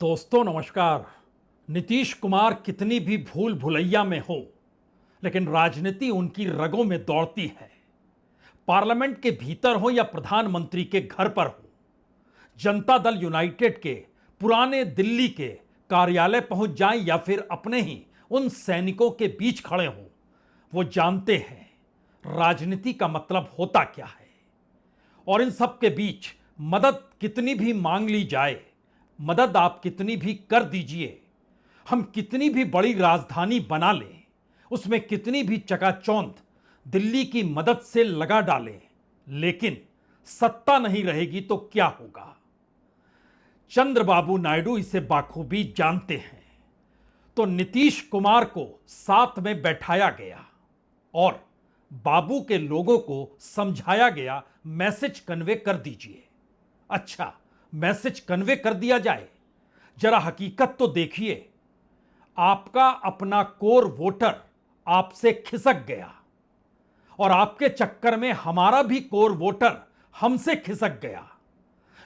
दोस्तों नमस्कार। नीतीश कुमार कितनी भी भूल भुलैया में हो, लेकिन राजनीति उनकी रगों में दौड़ती है। पार्लियामेंट के भीतर हो या प्रधानमंत्री के घर पर हो, जनता दल यूनाइटेड के पुराने दिल्ली के कार्यालय पहुंच जाएं या फिर अपने ही उन सैनिकों के बीच खड़े हों, वो जानते हैं राजनीति का मतलब होता क्या है। और इन सब के बीच मदद कितनी भी मांग ली जाए, मदद आप कितनी भी कर दीजिए, हम कितनी भी बड़ी राजधानी बना लें, उसमें कितनी भी चकाचौंध दिल्ली की मदद से लगा डालें, लेकिन सत्ता नहीं रहेगी तो क्या होगा। चंद्रबाबू नायडू इसे बाखूबी जानते हैं। तो नीतीश कुमार को साथ में बैठाया गया और बाबू के लोगों को समझाया गया, मैसेज कन्वे कर दीजिए। अच्छा, मैसेज कन्वे कर दिया जाए, जरा हकीकत तो देखिए। आपका अपना कोर वोटर आपसे खिसक गया और आपके चक्कर में हमारा भी कोर वोटर हमसे खिसक गया।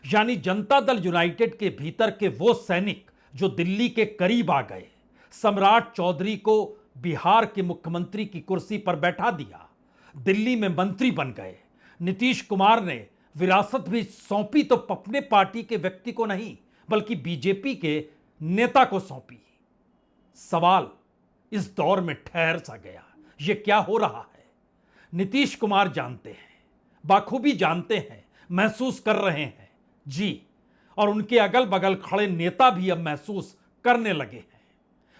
यानी जनता दल यूनाइटेड के भीतर के वो सैनिक जो दिल्ली के करीब आ गए, सम्राट चौधरी को बिहार के मुख्यमंत्री की कुर्सी पर बैठा दिया, दिल्ली में मंत्री बन गए। नीतीश कुमार ने विरासत भी सौंपी तो अपने पार्टी के व्यक्ति को नहीं, बल्कि बीजेपी के नेता को सौंपी। सवाल इस दौर में ठहर सा गया, यह क्या हो रहा है। नीतीश कुमार जानते हैं, बाखूबी जानते हैं, महसूस कर रहे हैं जी, और उनके अगल बगल खड़े नेता भी अब महसूस करने लगे हैं।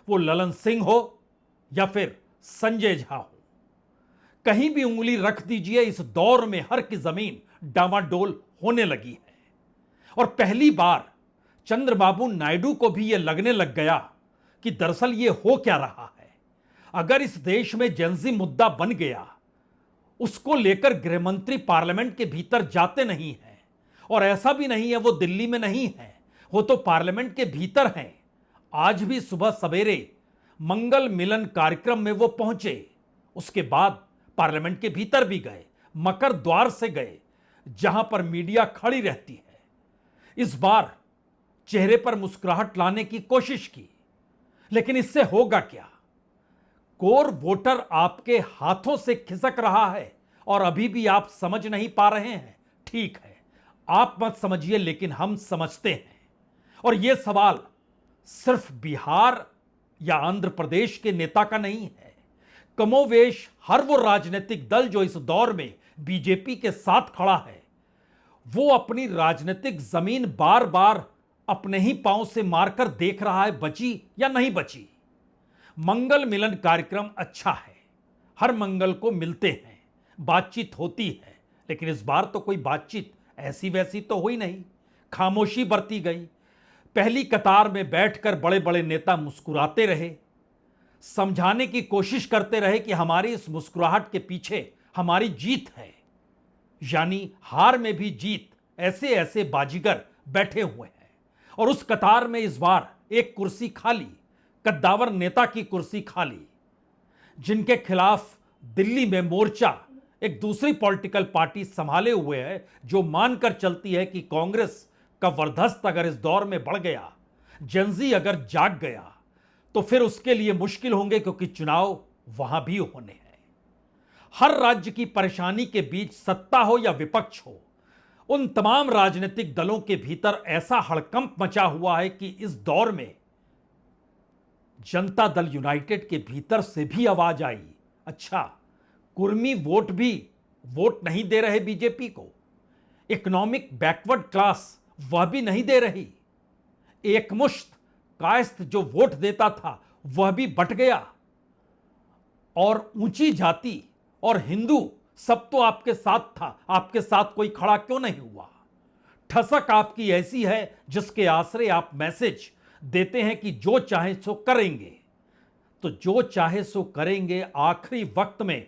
वो ललन सिंह हो या फिर संजय झा हो, कहीं भी उंगली रख दीजिए, इस दौर में हर की जमीन डामाडोल होने लगी है। और पहली बार चंद्रबाबू नायडू को भी यह लगने लग गया कि दरअसल यह हो क्या रहा है। अगर इस देश में जेंजी मुद्दा बन गया, उसको लेकर गृहमंत्री पार्लियामेंट के भीतर जाते नहीं हैं, और ऐसा भी नहीं है वो दिल्ली में नहीं है, वो तो पार्लियामेंट के भीतर हैं। आज भी सुबह सवेरे मंगल मिलन कार्यक्रम में वो पहुंचे, उसके बाद पार्लियामेंट के भीतर भी गए, मकर द्वार से गए जहां पर मीडिया खड़ी रहती है। इस बार चेहरे पर मुस्कुराहट लाने की कोशिश की, लेकिन इससे होगा क्या। कोर वोटर आपके हाथों से खिसक रहा है और अभी भी आप समझ नहीं पा रहे हैं। ठीक है, आप मत समझिए, लेकिन हम समझते हैं। और यह सवाल सिर्फ बिहार या आंध्र प्रदेश के नेता का नहीं है। कमोवेश हर वो राजनीतिक दल जो इस दौर में बीजेपी के साथ खड़ा है, वो अपनी राजनीतिक जमीन बार बार अपने ही पांव से मारकर देख रहा है, बची या नहीं बची। मंगल मिलन कार्यक्रम अच्छा है, हर मंगल को मिलते हैं, बातचीत होती है, लेकिन इस बार तो कोई बातचीत ऐसी वैसी तो हुई नहीं, खामोशी बरती गई। पहली कतार में बैठकर बड़े बड़े नेता मुस्कुराते रहे, समझाने की कोशिश करते रहे कि हमारी इस मुस्कुराहट के पीछे हमारी जीत है। यानी हार में भी जीत, ऐसे ऐसे बाजीगर बैठे हुए हैं। और उस कतार में इस बार एक कुर्सी खाली, कद्दावर नेता की कुर्सी खाली, जिनके खिलाफ दिल्ली में मोर्चा एक दूसरी पॉलिटिकल पार्टी संभाले हुए है, जो मानकर चलती है कि कांग्रेस का वर्चस्व अगर इस दौर में बढ़ गया, जेंजी अगर जाग गया, तो फिर उसके लिए मुश्किल होंगे, क्योंकि चुनाव वहां भी होने हैं। हर राज्य की परेशानी के बीच सत्ता हो या विपक्ष हो, उन तमाम राजनीतिक दलों के भीतर ऐसा हड़कंप मचा हुआ है कि इस दौर में जनता दल यूनाइटेड के भीतर से भी आवाज आई। अच्छा, कुर्मी वोट भी वोट नहीं दे रहे बीजेपी को, इकोनॉमिक बैकवर्ड क्लास वह भी नहीं दे रही, एकमुश्त कायस्थ जो वोट देता था वह भी बट गया, और ऊंची जाति और हिंदू सब तो आपके साथ था, आपके साथ कोई खड़ा क्यों नहीं हुआ। ठसक आपकी ऐसी है जिसके आसरे आप मैसेज देते हैं कि जो चाहे सो करेंगे। तो जो चाहे सो करेंगे, आखिरी वक्त में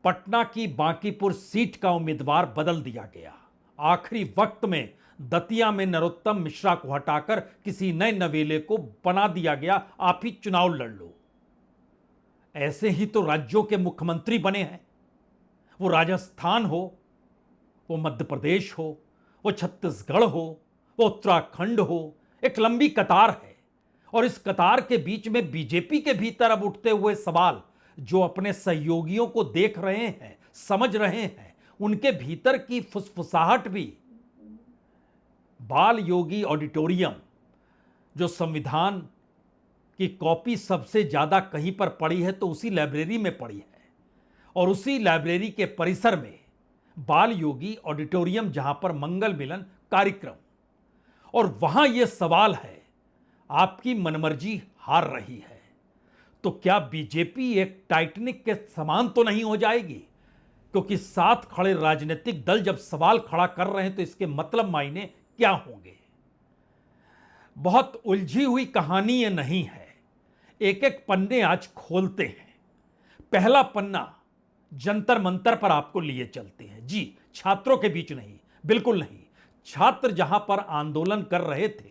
पटना की बांकीपुर सीट का उम्मीदवार बदल दिया गया। आखिरी वक्त में दतिया में नरोत्तम मिश्रा को हटाकर किसी नए नवेले को बना दिया गया, आप ही चुनाव लड़ लो। ऐसे ही तो राज्यों के मुख्यमंत्री बने हैं, वो राजस्थान हो, वो मध्य प्रदेश हो, वो छत्तीसगढ़ हो, वो उत्तराखंड हो, एक लंबी कतार है और इस कतार के बीच में बीजेपी के भीतर अब उठते हुए सवाल जो अपने सहयोगियों को देख रहे हैं, समझ रहे हैं, उनके भीतर की फुसफुसाहट भी बाल योगी ऑडिटोरियम, जो संविधान की कॉपी सबसे ज्यादा कहीं पर पड़ी है तो उसी लाइब्रेरी में पड़ी है, और उसी लाइब्रेरी के परिसर में बाल योगी ऑडिटोरियम जहां पर मंगल मिलन कार्यक्रम, और वहां यह सवाल है आपकी मनमर्जी हार रही है तो क्या बीजेपी एक टाइटैनिक के समान तो नहीं हो जाएगी? क्योंकि साथ खड़े राजनीतिक दल जब सवाल खड़ा कर रहे हैं तो इसके मतलब मायने क्या होंगे? बहुत उलझी हुई कहानी ये नहीं है। एक एक पन्ने आज खोलते हैं। पहला पन्ना जंतर मंतर पर आपको लिए चलते हैं। जी, छात्रों के बीच नहीं, बिल्कुल नहीं। छात्र जहां पर आंदोलन कर रहे थे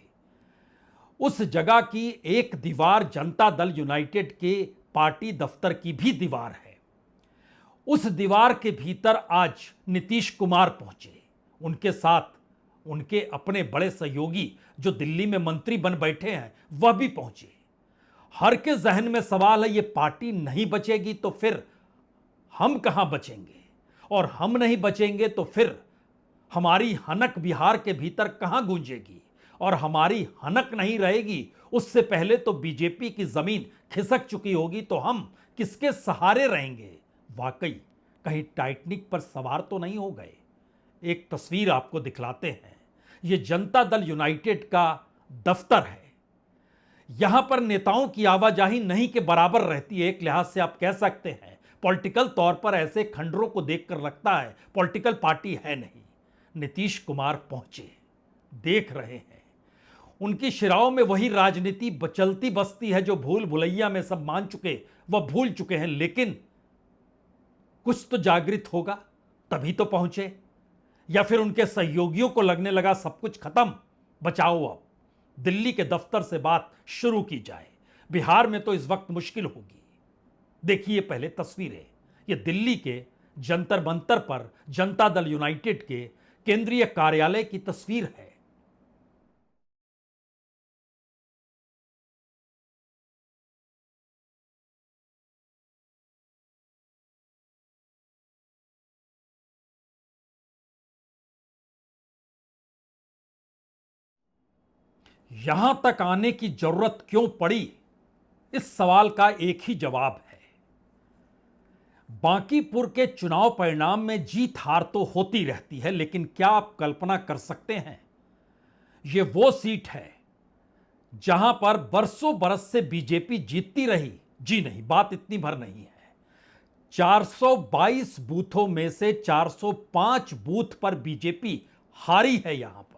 उस जगह की एक दीवार जनता दल यूनाइटेड के पार्टी दफ्तर की भी दीवार है। उस दीवार के भीतर आज नीतीश कुमार पहुंचे, उनके साथ उनके अपने बड़े सहयोगी जो दिल्ली में मंत्री बन बैठे हैं वह भी पहुंचे। हर के जहन में सवाल है, ये पार्टी नहीं बचेगी तो फिर हम कहां बचेंगे, और हम नहीं बचेंगे तो फिर हमारी हनक बिहार के भीतर कहां गूंजेगी, और हमारी हनक नहीं रहेगी उससे पहले तो बीजेपी की जमीन खिसक चुकी होगी तो हम किसके सहारे रहेंगे? वाकई कहीं टाइटैनिक पर सवार तो नहीं हो गए। एक तस्वीर आपको दिखलाते हैं। यह जनता दल यूनाइटेड का दफ्तर है। यहां पर नेताओं की आवाजाही नहीं के बराबर रहती है। एक लिहाज से आप कह सकते हैं पॉलिटिकल तौर पर ऐसे खंडरों को देखकर लगता है पॉलिटिकल पार्टी है नहीं। नीतीश कुमार पहुंचे, देख रहे हैं। उनकी शिराओं में वही राजनीति चलती बसती है जो भूल भुलैया में सब मान चुके, वह भूल चुके हैं। लेकिन कुछ तो जागृत होगा तभी तो पहुंचे, या फिर उनके सहयोगियों को लगने लगा सब कुछ खत्म, बचाओ अब दिल्ली के दफ्तर से बात शुरू की जाए। बिहार में तो इस वक्त मुश्किल होगी। देखिए पहले तस्वीरें, ये दिल्ली के जंतर मंतर पर जनता दल यूनाइटेड के केंद्रीय कार्यालय की तस्वीर है। यहां तक आने की जरूरत क्यों पड़ी, इस सवाल का एक ही जवाब है। बांकीपुर के चुनाव परिणाम में जीत हार तो होती रहती है, लेकिन क्या आप कल्पना कर सकते हैं यह वो सीट है जहां पर बरसों बरस से बीजेपी जीतती रही? जी नहीं, बात इतनी भर नहीं है। 422 बूथों में से 405 बूथ पर बीजेपी हारी है। यहां पर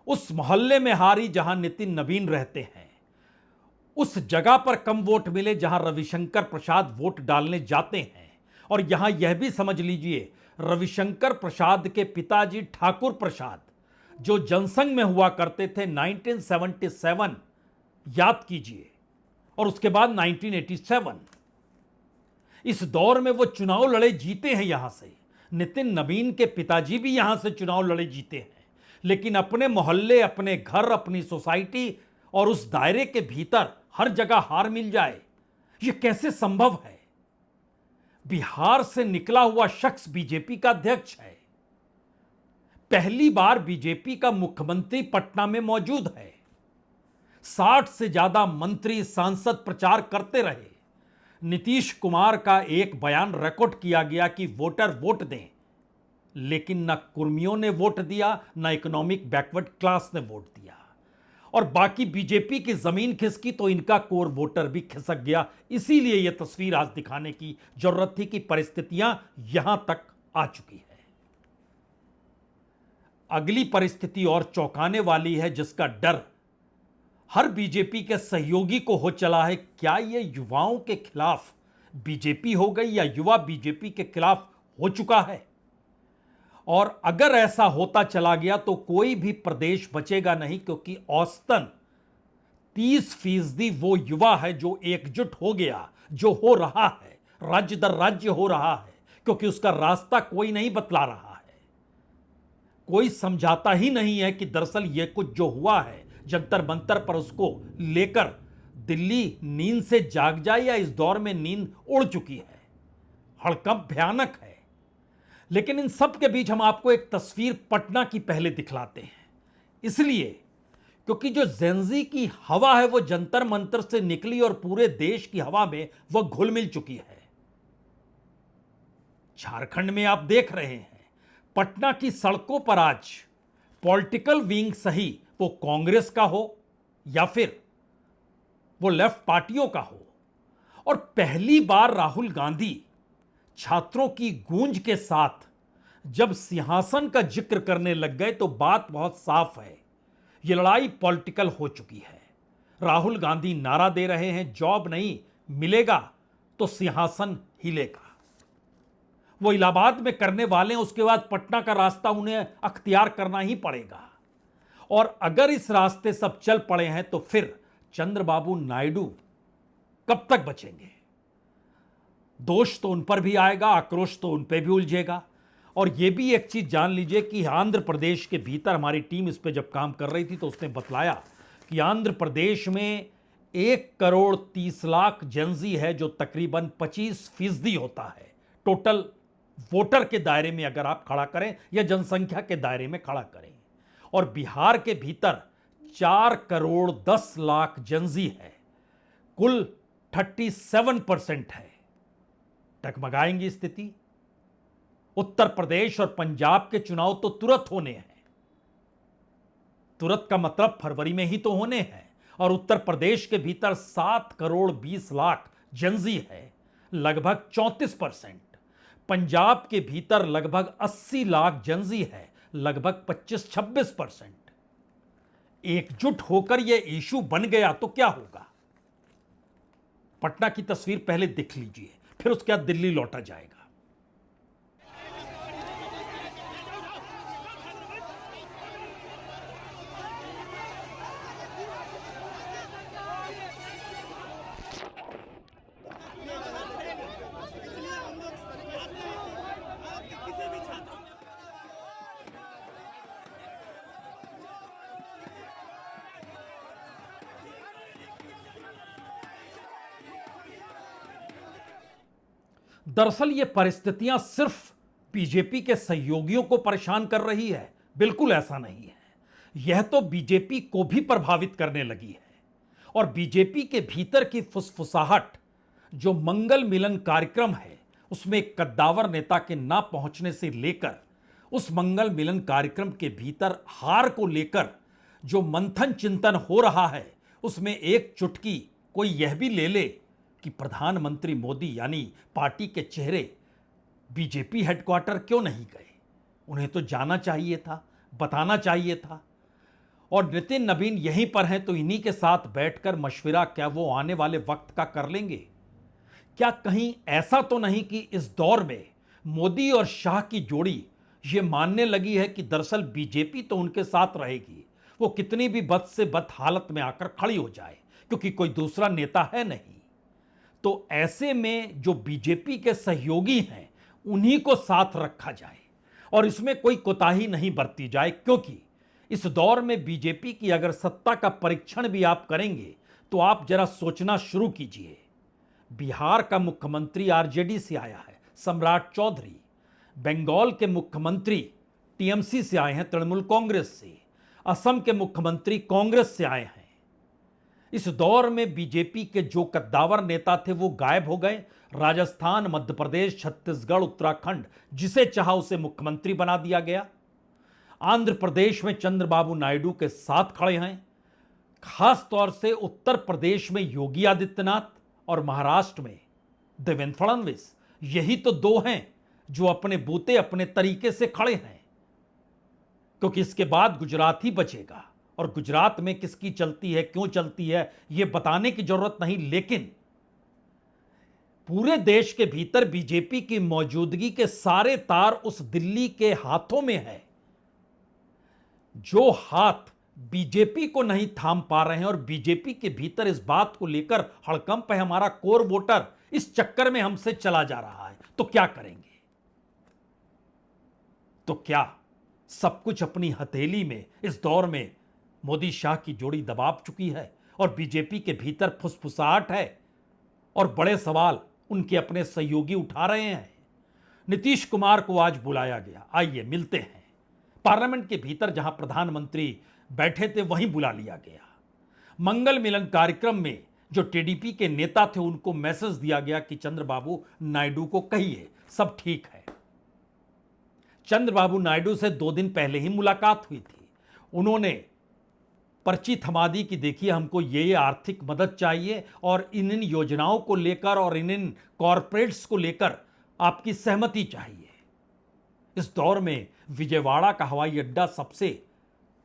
उस मोहल्ले में हारी जहां नितिन नवीन रहते हैं, उस जगह पर कम वोट मिले जहां रविशंकर प्रसाद वोट डालने जाते हैं। और यहां यह भी समझ लीजिए रविशंकर प्रसाद के पिताजी ठाकुर प्रसाद जो जनसंघ में हुआ करते थे 1977, याद कीजिए, और उसके बाद 1987, इस दौर में वो चुनाव लड़े जीते हैं यहां से। नितिन नवीन के पिताजी भी यहां से चुनाव लड़े जीते हैं, लेकिन अपने मोहल्ले, अपने घर, अपनी सोसाइटी और उस दायरे के भीतर हर जगह हार मिल जाए, यह कैसे संभव है? बिहार से निकला हुआ शख्स बीजेपी का अध्यक्ष है। पहली बार बीजेपी का मुख्यमंत्री पटना में मौजूद है। 60 से ज्यादा मंत्री, सांसद प्रचार करते रहे। नीतीश कुमार का एक बयान रिकॉर्ड किया गया कि वोटर वोट दें, लेकिन न कुर्मियों ने वोट दिया, न इकोनॉमिक बैकवर्ड क्लास ने वोट दिया, और बाकी बीजेपी की जमीन खिसकी तो इनका कोर वोटर भी खिसक गया। इसीलिए यह तस्वीर आज दिखाने की जरूरत थी कि परिस्थितियां यहां तक आ चुकी है। अगली परिस्थिति और चौंकाने वाली है, जिसका डर हर बीजेपी के सहयोगी को हो चला है। क्या यह युवाओं के खिलाफ बीजेपी हो गई या युवा बीजेपी के खिलाफ हो चुका है? और अगर ऐसा होता चला गया तो कोई भी प्रदेश बचेगा नहीं, क्योंकि औसतन 30% वो युवा है जो एकजुट हो गया, जो हो रहा है, राज्य दर राज्य हो रहा है, क्योंकि उसका रास्ता कोई नहीं बतला रहा है। कोई समझाता ही नहीं है कि दरअसल यह कुछ जो हुआ है, जंतर मंतर पर उसको लेकर दिल्ली नींद से जाग जाए या इस दौर में नींद उड़ चुकी है। हड़कंप भयानक है। लेकिन इन सब के बीच हम आपको एक तस्वीर पटना की पहले दिखलाते हैं, इसलिए क्योंकि जो जेंजी की हवा है वो जंतर मंतर से निकली और पूरे देश की हवा में वह घुल मिल चुकी है। झारखंड में आप देख रहे हैं पटना की सड़कों पर आज पॉलिटिकल विंग सही वो कांग्रेस का हो या फिर वो लेफ्ट पार्टियों का हो, और पहली बार राहुल गांधी छात्रों की गूंज के साथ जब सिंहासन का जिक्र करने लग गए तो बात बहुत साफ है, यह लड़ाई पॉलिटिकल हो चुकी है। राहुल गांधी नारा दे रहे हैं जॉब नहीं मिलेगा तो सिंहासन हिलेगा। वो इलाहाबाद में करने वाले हैं, उसके बाद पटना का रास्ता उन्हें अख्तियार करना ही पड़ेगा। और अगर इस रास्ते सब चल पड़े हैं तो फिर चंद्रबाबू नायडू कब तक बचेंगे? दोष तो उन पर भी आएगा, आक्रोश तो उन पर भी उलझेगा। और यह भी एक चीज जान लीजिए कि आंध्र प्रदेश के भीतर हमारी टीम इस पे जब काम कर रही थी तो उसने बतलाया कि आंध्र प्रदेश में 1,30,00,000 जेंजी है, जो तकरीबन 25% होता है टोटल वोटर के दायरे में अगर आप खड़ा करें या जनसंख्या के दायरे में खड़ा करें। और बिहार के भीतर 4,10,00,000 जेंजी है, कुल 37% है। टकमगाएंगी स्थिति। उत्तर प्रदेश और पंजाब के चुनाव तो तुरंत होने हैं। तुरंत का मतलब फरवरी में ही तो होने हैं। और उत्तर प्रदेश के भीतर 7,20,00,000 जेंजी है, लगभग 34%। पंजाब के भीतर लगभग 80 लाख जेंजी है, लगभग 25-26%। एकजुट होकर यह इशू बन गया तो क्या होगा? पटना की तस्वीर पहले देख लीजिए, फिर उसके बाद दिल्ली लौटा जाएगा। दरअसल ये परिस्थितियां सिर्फ बीजेपी के सहयोगियों को परेशान कर रही है, बिल्कुल ऐसा नहीं है। यह तो बीजेपी को भी प्रभावित करने लगी है। और बीजेपी के भीतर की फुसफुसाहट, जो मंगल मिलन कार्यक्रम है उसमें एक कद्दावर नेता के ना पहुंचने से लेकर उस मंगल मिलन कार्यक्रम के भीतर हार को लेकर जो मंथन चिंतन हो रहा है, उसमें एक चुटकी कोई यह भी ले ले कि प्रधानमंत्री मोदी यानी पार्टी के चेहरे बीजेपी हेडक्वार्टर क्यों नहीं गए? उन्हें तो जाना चाहिए था, बताना चाहिए था। और नितिन नवीन यहीं पर हैं तो इन्हीं के साथ बैठकर मशविरा क्या वो आने वाले वक्त का कर लेंगे? क्या कहीं ऐसा तो नहीं कि इस दौर में मोदी और शाह की जोड़ी ये मानने लगी है कि दरअसल बीजेपी तो उनके साथ रहेगी, वो कितनी भी बद से बद हालत में आकर खड़ी हो जाए, क्योंकि कोई दूसरा नेता है नहीं। तो ऐसे में जो बीजेपी के सहयोगी हैं उन्हीं को साथ रखा जाए और इसमें कोई कोताही नहीं बरती जाए, क्योंकि इस दौर में बीजेपी की अगर सत्ता का परीक्षण भी आप करेंगे तो आप जरा सोचना शुरू कीजिए। बिहार का मुख्यमंत्री आरजेडी से आया है, सम्राट चौधरी। बंगाल के मुख्यमंत्री टीएमसी से आए हैं, तृणमूल कांग्रेस से। असम के मुख्यमंत्री कांग्रेस से आए हैं। इस दौर में बीजेपी के जो कद्दावर नेता थे वो गायब हो गए। राजस्थान, मध्य प्रदेश, छत्तीसगढ़, उत्तराखंड, जिसे चाहा उसे मुख्यमंत्री बना दिया गया। आंध्र प्रदेश में चंद्रबाबू नायडू के साथ खड़े हैं। खास तौर से उत्तर प्रदेश में योगी आदित्यनाथ और महाराष्ट्र में देवेंद्र फडणवीस, यही तो दो हैं जो अपने बूते अपने तरीके से खड़े हैं। क्योंकि इसके बाद गुजरात ही बचेगा और गुजरात में किसकी चलती है, क्यों चलती है, यह बताने की जरूरत नहीं। लेकिन पूरे देश के भीतर बीजेपी की मौजूदगी के सारे तार उस दिल्ली के हाथों में है, जो हाथ बीजेपी को नहीं थाम पा रहे हैं। और बीजेपी के भीतर इस बात को लेकर हड़कंप है, हमारा कोर वोटर इस चक्कर में हमसे चला जा रहा है, तो क्या करेंगे? तो क्या सब कुछ अपनी हथेली में इस दौर में मोदी शाह की जोड़ी दबाव चुकी है और बीजेपी के भीतर फुसफुसाहट है और बड़े सवाल उनके अपने सहयोगी उठा रहे हैं। नीतीश कुमार को आज बुलाया गया, आइए मिलते हैं। पार्लियामेंट के भीतर जहां प्रधानमंत्री बैठे थे वहीं बुला लिया गया। मंगल मिलन कार्यक्रम में जो टीडीपी के नेता थे उनको मैसेज दिया गया कि चंद्रबाबू नायडू को कहिए सब ठीक है। चंद्रबाबू नायडू से 2 दिन पहले ही मुलाकात हुई थी। उन्होंने पर्ची थमा दी कि देखिए हमको ये आर्थिक मदद चाहिए और इन योजनाओं को लेकर और इन कॉरपोरेट्स को लेकर आपकी सहमति चाहिए। इस दौर में विजयवाड़ा का हवाई अड्डा सबसे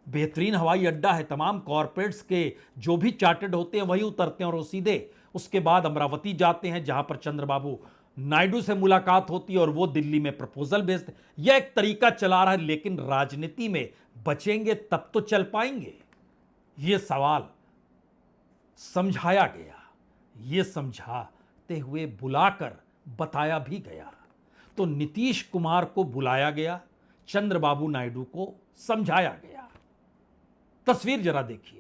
बेहतरीन हवाई अड्डा है। तमाम कॉरपोरेट्स के जो भी चार्टर्ड होते हैं वही उतरते हैं और वो सीधे उसके बाद अमरावती जाते हैं जहां पर चंद्रबाबू नायडू से मुलाकात होती है और वो दिल्ली में प्रपोजल भेजते। यह एक तरीका चला रहा है, लेकिन राजनीति में बचेंगे तब तो चल पाएंगे। ये सवाल समझाया गया, ये समझाते हुए बुलाकर बताया भी गया। तो नीतीश कुमार को बुलाया गया, चंद्रबाबू नायडू को समझाया गया। तस्वीर जरा देखिए।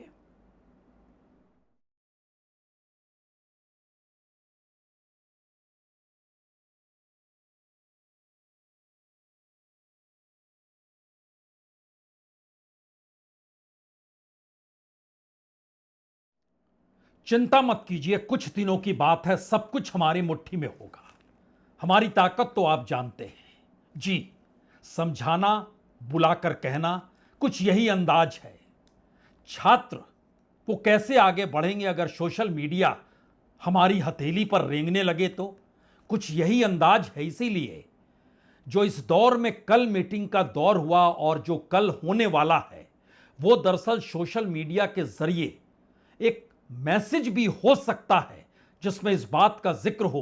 चिंता मत कीजिए, कुछ दिनों की बात है, सब कुछ हमारी मुट्ठी में होगा। हमारी ताकत तो आप जानते हैं जी। समझाना, बुलाकर कहना, कुछ यही अंदाज है। छात्र वो कैसे आगे बढ़ेंगे अगर सोशल मीडिया हमारी हथेली पर रेंगने लगे तो? कुछ यही अंदाज है। इसीलिए जो इस दौर में कल मीटिंग का दौर हुआ और जो कल होने वाला है वो दरअसल सोशल मीडिया के जरिए एक मैसेज भी हो सकता है जिसमें इस बात का जिक्र हो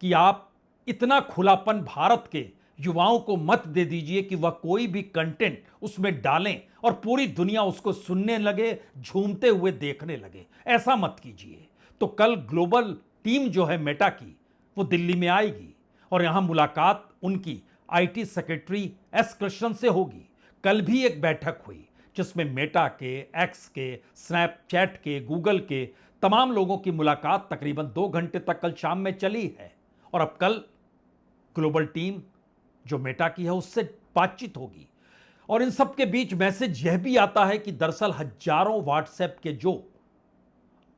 कि आप इतना खुलापन भारत के युवाओं को मत दे दीजिए कि वह कोई भी कंटेंट उसमें डालें और पूरी दुनिया उसको सुनने लगे, झूमते हुए देखने लगे। ऐसा मत कीजिए। तो कल ग्लोबल टीम जो है मेटा की वो दिल्ली में आएगी और यहां मुलाकात उनकी आईटी सेक्रेटरी एस कृष्णन से होगी। कल भी एक बैठक हुई जिसमें मेटा के, एक्स के, स्नैपचैट के, गूगल के तमाम लोगों की मुलाकात तकरीबन 2 घंटे तक कल शाम में चली है। और अब कल ग्लोबल टीम जो मेटा की है उससे बातचीत होगी। और इन सब के बीच मैसेज यह भी आता है कि दरअसल हजारों व्हाट्सएप के जो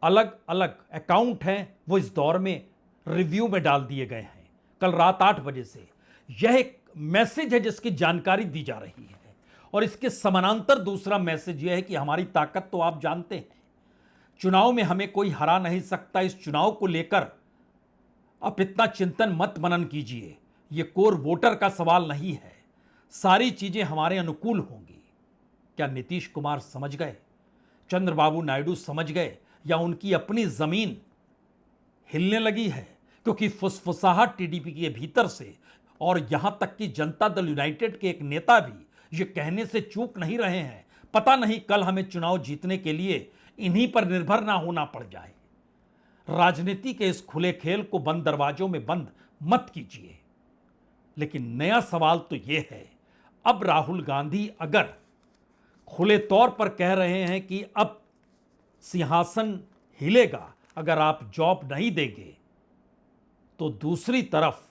अलग अलग अकाउंट हैं वो इस दौर में रिव्यू में डाल दिए गए हैं। कल रात 8 बजे से यह एक मैसेज है जिसकी जानकारी दी जा रही है। और इसके समानांतर दूसरा मैसेज यह है कि हमारी ताकत तो आप जानते हैं। चुनाव में हमें कोई हरा नहीं सकता। इस चुनाव को लेकर आप इतना चिंतन मत मनन कीजिए। यह कोर वोटर का सवाल नहीं है। सारी चीजें हमारे अनुकूल होंगी। क्या नीतीश कुमार समझ गए? चंद्रबाबू नायडू समझ गए? या उनकी अपनी जमीन हिलने लगी है? क्योंकि फुसफुसाहट टीडीपी के भीतर से और यहां तक कि जनता दल यूनाइटेड के एक नेता भी ये कहने से चूक नहीं रहे हैं, पता नहीं कल हमें चुनाव जीतने के लिए इन्हीं पर निर्भर ना होना पड़ जाए। राजनीति के इस खुले खेल को बंद दरवाजों में बंद मत कीजिए। लेकिन नया सवाल तो यह है, अब राहुल गांधी अगर खुले तौर पर कह रहे हैं कि अब सिंहासन हिलेगा अगर आप जॉब नहीं देंगे, तो दूसरी तरफ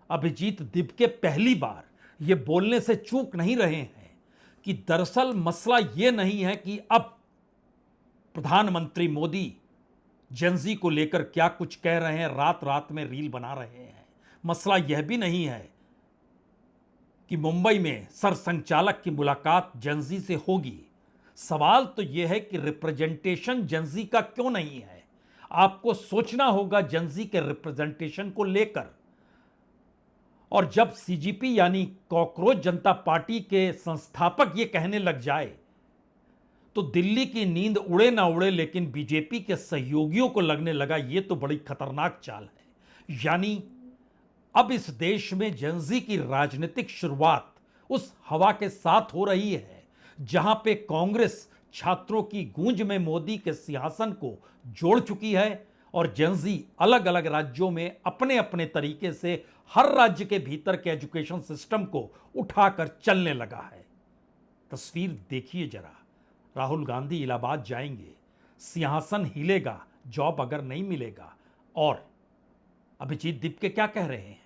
अभिजीत दिपके पहली बार ये बोलने से चूक नहीं रहे हैं कि दरअसल मसला ये नहीं है कि अब प्रधानमंत्री मोदी जेनजी को लेकर क्या कुछ कह रहे हैं, रात रात में रील बना रहे हैं। मसला यह भी नहीं है कि मुंबई में सरसंघचालक की मुलाकात जेनजी से होगी। सवाल तो यह है कि रिप्रेजेंटेशन जेनजी का क्यों नहीं है। आपको सोचना होगा जेनजी के रिप्रेजेंटेशन को लेकर। और जब सीजीपी यानी कॉकरोच जनता पार्टी के संस्थापक ये कहने लग जाए तो दिल्ली की नींद उड़े ना उड़े, लेकिन बीजेपी के सहयोगियों को लगने लगा ये तो बड़ी खतरनाक चाल है। यानी अब इस देश में जेनजी की राजनीतिक शुरुआत उस हवा के साथ हो रही है जहां पे कांग्रेस छात्रों की गूंज में मोदी के सिंहासन को जोड़ चुकी है और जेनजी अलग अलग राज्यों में अपने अपने तरीके से हर राज्य के भीतर के एजुकेशन सिस्टम को उठाकर चलने लगा है। तस्वीर देखिए जरा, राहुल गांधी इलाहाबाद जाएंगे, सिंहासन हिलेगा जॉब अगर नहीं मिलेगा। और अभिजीत दीप के क्या कह रहे हैं?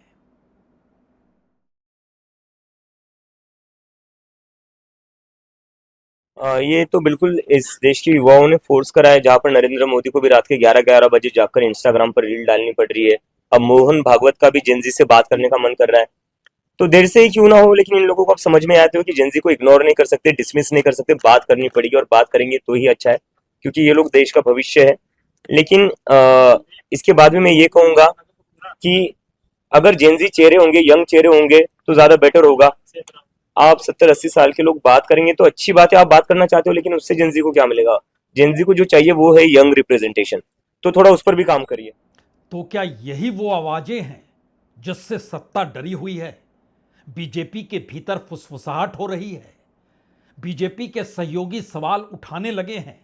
ये तो बिल्कुल इस देश के युवाओं ने फोर्स करा है, जहां पर नरेंद्र मोदी को भी रात के 11-11 बजे जाकर इंस्टाग्राम पर रील डालनी पड़ रही है। अब मोहन भागवत का भी जेंजी से बात करने का मन कर रहा है। तो देर से ही क्यों ना हो, लेकिन इन लोगों को अब समझ में आते हो कि जेंजी को इग्नोर नहीं कर सकते, डिसमिस नहीं कर सकते, बात करनी पड़ेगी और बात करेंगे तो ही अच्छा है, क्योंकि ये लोग देश का भविष्य है। लेकिन इसके बाद में मैं ये कहूंगा कि अगर जेंजी चेहरे होंगे, यंग चेहरे होंगे, तो ज्यादा बेटर होगा। आप 70-80 साल के लोग बात करेंगे तो अच्छी बात है, आप बात करना चाहते हो, लेकिन उससे जेंजी को क्या मिलेगा? जेंजी को जो चाहिए वो है यंग रिप्रेजेंटेशन। तो थोड़ा उस पर भी काम करिए। तो क्या यही वो आवाजें हैं जिससे सत्ता डरी हुई है? बीजेपी के भीतर फुसफुसाहट हो रही है, बीजेपी के सहयोगी सवाल उठाने लगे हैं,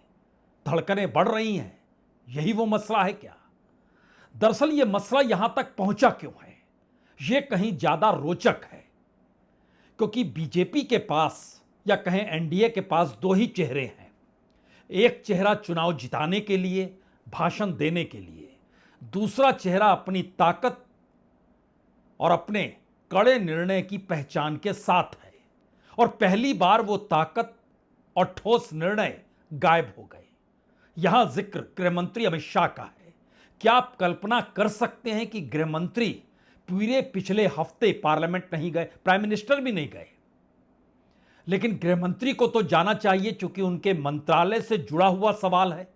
धड़कनें बढ़ रही हैं। यही वो मसला है क्या? दरअसल ये मसला यहां तक पहुंचा क्यों है, ये कहीं ज्यादा रोचक है। क्योंकि बीजेपी के पास, या कहें एनडीए के पास, दो ही चेहरे हैं। एक चेहरा चुनाव जिताने के लिए, भाषण देने के लिए, दूसरा चेहरा अपनी ताकत और अपने कड़े निर्णय की पहचान के साथ है। और पहली बार वो ताकत और ठोस निर्णय गायब हो गए। यहां जिक्र गृहमंत्री अमित शाह का है। क्या आप कल्पना कर सकते हैं कि गृहमंत्री पूरे पिछले हफ्ते पार्लियामेंट नहीं गए, प्राइम मिनिस्टर भी नहीं गए? लेकिन गृहमंत्री को तो जाना चाहिए, क्योंकि उनके मंत्रालय से जुड़ा हुआ सवाल है।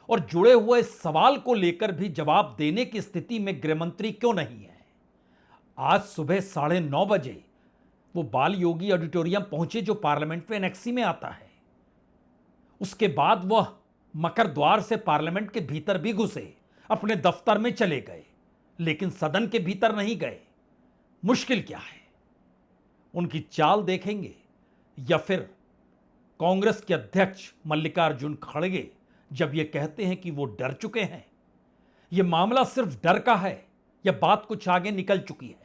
और जुड़े हुए इस सवाल को लेकर भी जवाब देने की स्थिति में गृहमंत्री क्यों नहीं है? आज सुबह 9:30 बजे वो बाल योगी ऑडिटोरियम पहुंचे, जो पार्लियामेंट में एनेक्सी में आता है। उसके बाद वह मकर द्वार से पार्लियामेंट के भीतर भी घुसे, अपने दफ्तर में चले गए, लेकिन सदन के भीतर नहीं गए। मुश्किल क्या है? उनकी चाल देखेंगे, या फिर कांग्रेस के अध्यक्ष मल्लिकार्जुन खड़गे जब ये कहते हैं कि वो डर चुके हैं? ये मामला सिर्फ डर का है, या बात कुछ आगे निकल चुकी है?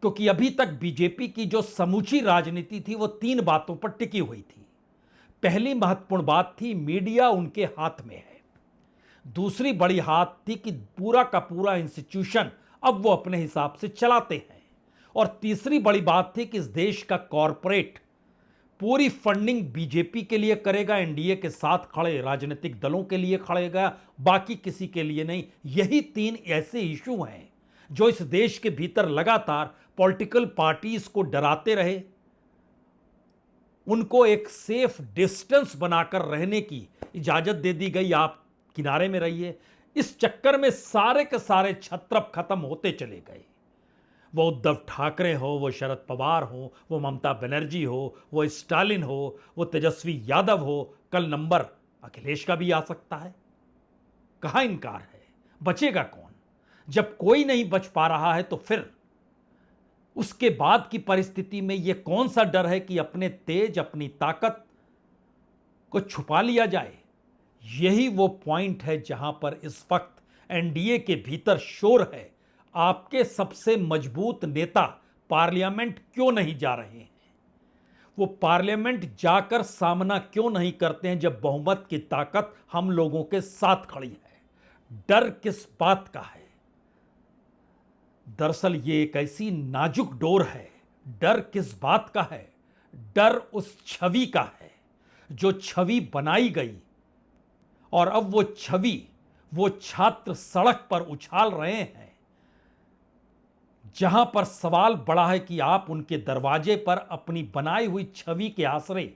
क्योंकि अभी तक बीजेपी की जो समूची राजनीति थी वो तीन बातों पर टिकी हुई थी। पहली महत्वपूर्ण बात थी, मीडिया उनके हाथ में है। दूसरी बड़ी बात थी कि पूरा का पूरा इंस्टीट्यूशन अब वो अपने हिसाब से चलाते हैं। और तीसरी बड़ी बात थी कि इस देश का कॉरपोरेट पूरी फंडिंग बीजेपी के लिए करेगा, एनडीए के साथ खड़े राजनीतिक दलों के लिए खड़ेगा, बाकी किसी के लिए नहीं। यही तीन ऐसे इशू हैं जो इस देश के भीतर लगातार पॉलिटिकल पार्टीज को डराते रहे, उनको एक सेफ डिस्टेंस बनाकर रहने की इजाजत दे दी गई, आप किनारे में रहिए। इस चक्कर में सारे के सारे छत्रप खत्म होते चले गए। वो उद्धव ठाकरे हो, वो शरद पवार हो, वो ममता बनर्जी हो, वो स्टालिन हो, वो तेजस्वी यादव हो, कल नंबर अखिलेश का भी आ सकता है। कहां इनकार है? बचेगा कौन? जब कोई नहीं बच पा रहा है, तो फिर उसके बाद की परिस्थिति में यह कौन सा डर है कि अपने तेज, अपनी ताकत को छुपा लिया जाए? यही वो पॉइंट है जहां पर इस वक्त एनडीए के भीतर शोर है। आपके सबसे मजबूत नेता पार्लियामेंट क्यों नहीं जा रहे हैं? वो पार्लियामेंट जाकर सामना क्यों नहीं करते हैं, जब बहुमत की ताकत हम लोगों के साथ खड़ी है? डर किस बात का है? दरअसल ये एक ऐसी नाजुक डोर है। डर किस बात का है? डर उस छवि का है, जो छवि बनाई गई, और अब वो छवि, वो छात्र सड़क पर उछाल रहे हैं। जहां पर सवाल बड़ा है कि आप उनके दरवाजे पर अपनी बनाई हुई छवि के आसरे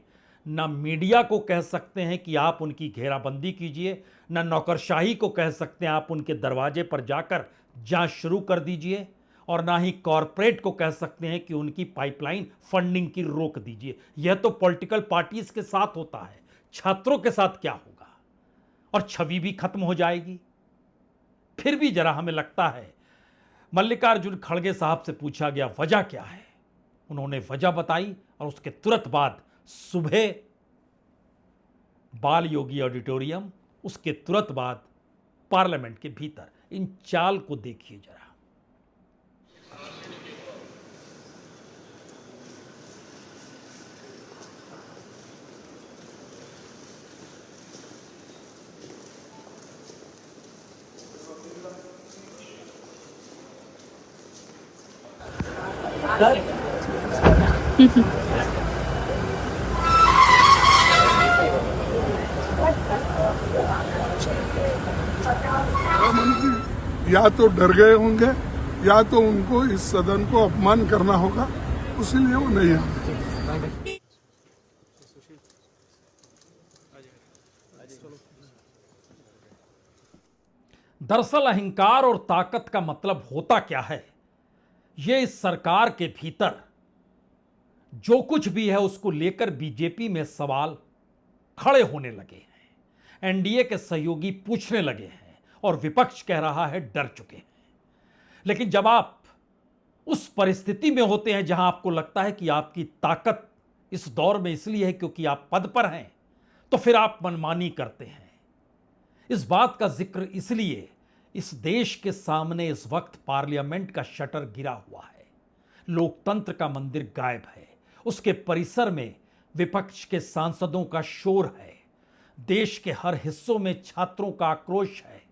न मीडिया को कह सकते हैं कि आप उनकी घेराबंदी कीजिए, न नौकरशाही को कह सकते हैं आप उनके दरवाजे पर जाकर जांच शुरू कर दीजिए, और ना ही कॉरपोरेट को कह सकते हैं कि उनकी पाइपलाइन फंडिंग की रोक दीजिए। यह तो पॉलिटिकल पार्टीज के साथ होता है, छात्रों के साथ क्या होगा? और छवि भी खत्म हो जाएगी। फिर भी जरा हमें लगता है, मल्लिकार्जुन खड़गे साहब से पूछा गया वजह क्या है, उन्होंने वजह बताई, और उसके तुरंत बाद सुबह बाल योगी ऑडिटोरियम, उसके तुरंत बाद पार्लियामेंट के भीतर। इन चाल को देखिए जरा। मंत्री या तो डर गए होंगे या तो उनको इस सदन को अपमान करना होगा, उसीलिए वो नहीं आए। दरअसल अहंकार और ताकत का मतलब होता क्या है, ये इस सरकार के भीतर जो कुछ भी है उसको लेकर बीजेपी में सवाल खड़े होने लगे हैं। एनडीए के सहयोगी पूछने लगे हैं और विपक्ष कह रहा है डर चुके हैं। लेकिन जब आप उस परिस्थिति में होते हैं जहां आपको लगता है कि आपकी ताकत इस दौर में इसलिए है क्योंकि आप पद पर हैं, तो फिर आप मनमानी करते हैं। इस बात का जिक्र इसलिए, इस देश के सामने इस वक्त पार्लियामेंट का शटर गिरा हुआ है, लोकतंत्र का मंदिर गायब है, उसके परिसर में विपक्ष के सांसदों का शोर है, देश के हर हिस्सों में छात्रों का आक्रोश है,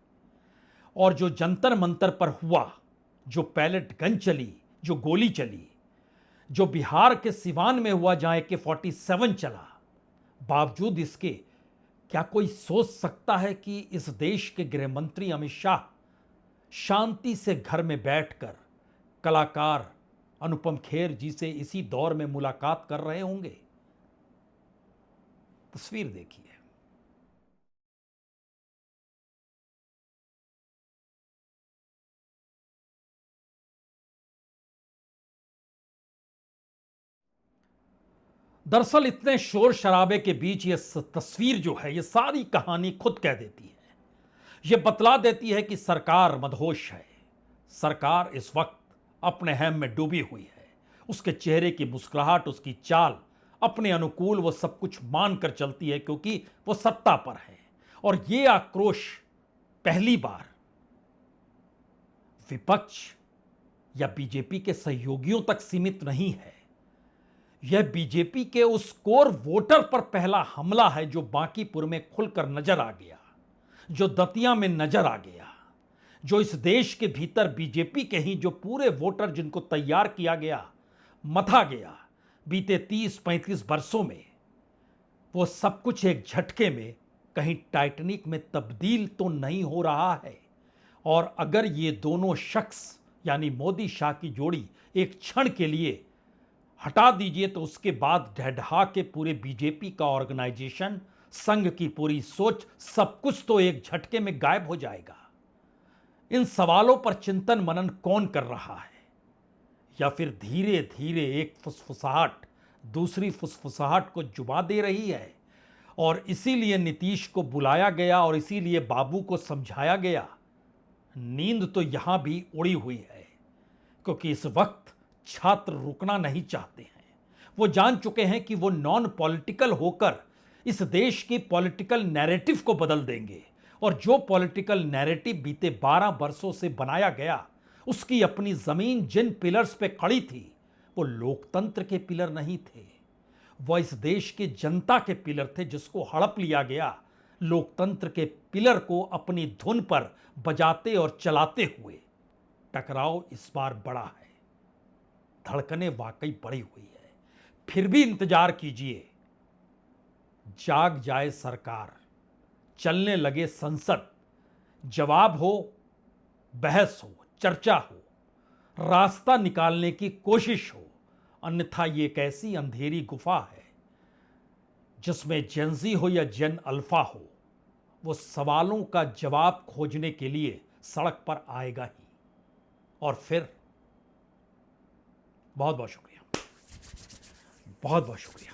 और जो जंतर मंतर पर हुआ, जो पैलेट गन चली, जो गोली चली, जो बिहार के सिवान में हुआ जहां AK-47 चला, बावजूद इसके क्या कोई सोच सकता है कि इस देश के गृह मंत्री अमित शाह शांति से घर में बैठकर कलाकार अनुपम खेर जी से इसी दौर में मुलाकात कर रहे होंगे? तस्वीर देखिए। दरअसल इतने शोर शराबे के बीच ये तस्वीर जो है, ये सारी कहानी खुद कह देती है। ये बतला देती है कि सरकार मदहोश है, सरकार इस वक्त अपने हैम में डूबी हुई है। उसके चेहरे की मुस्कुराहट, उसकी चाल अपने अनुकूल वो सब कुछ मानकर चलती है क्योंकि वो सत्ता पर है। और ये आक्रोश पहली बार विपक्ष या बीजेपी के सहयोगियों तक सीमित नहीं है। यह बीजेपी के उस कोर वोटर पर पहला हमला है जो बांकीपुर में खुलकर नजर आ गया, जो दतिया में नजर आ गया, जो इस देश के भीतर बीजेपी के ही जो पूरे वोटर जिनको तैयार किया गया, मथा गया बीते 30-35 वर्षों में, वो सब कुछ एक झटके में कहीं टाइटैनिक में तब्दील तो नहीं हो रहा है। और अगर ये दोनों शख्स यानी मोदी शाह की जोड़ी एक क्षण के लिए हटा दीजिए तो उसके बाद ढहढहा के पूरे बीजेपी का ऑर्गेनाइजेशन, संघ की पूरी सोच, सब कुछ तो एक झटके में गायब हो जाएगा। इन सवालों पर चिंतन मनन कौन कर रहा है? या फिर धीरे धीरे एक फुसफुसाहट दूसरी फुसफुसाहट को जुबा दे रही है और इसीलिए नीतीश को बुलाया गया और इसीलिए बाबू को समझाया गया? नींद तो यहां भी उड़ी हुई है क्योंकि इस वक्त छात्र रुकना नहीं चाहते हैं। वो जान चुके हैं कि वो नॉन पॉलिटिकल होकर इस देश की पॉलिटिकल नैरेटिव को बदल देंगे और जो पॉलिटिकल नैरेटिव बीते 12 वर्षों से बनाया गया, उसकी अपनी जमीन जिन पिलर्स पे खड़ी थी वो लोकतंत्र के पिलर नहीं थे, वो इस देश के जनता के पिलर थे जिसको हड़प लिया गया। लोकतंत्र के पिलर को अपनी धुन पर बजाते और चलाते हुए टकराव इस बार बड़ा है, धड़कनें वाकई बढ़ी हुई है। फिर भी इंतजार कीजिए, जाग जाए सरकार, चलने लगे संसद, जवाब हो, बहस हो, चर्चा हो, रास्ता निकालने की कोशिश हो। अन्यथा ये एक ऐसी अंधेरी गुफा है जिसमें जेनजी हो या जेन अल्फा हो, वो सवालों का जवाब खोजने के लिए सड़क पर आएगा ही। और फिर बहुत बहुत शुक्रिया, बहुत बहुत शुक्रिया।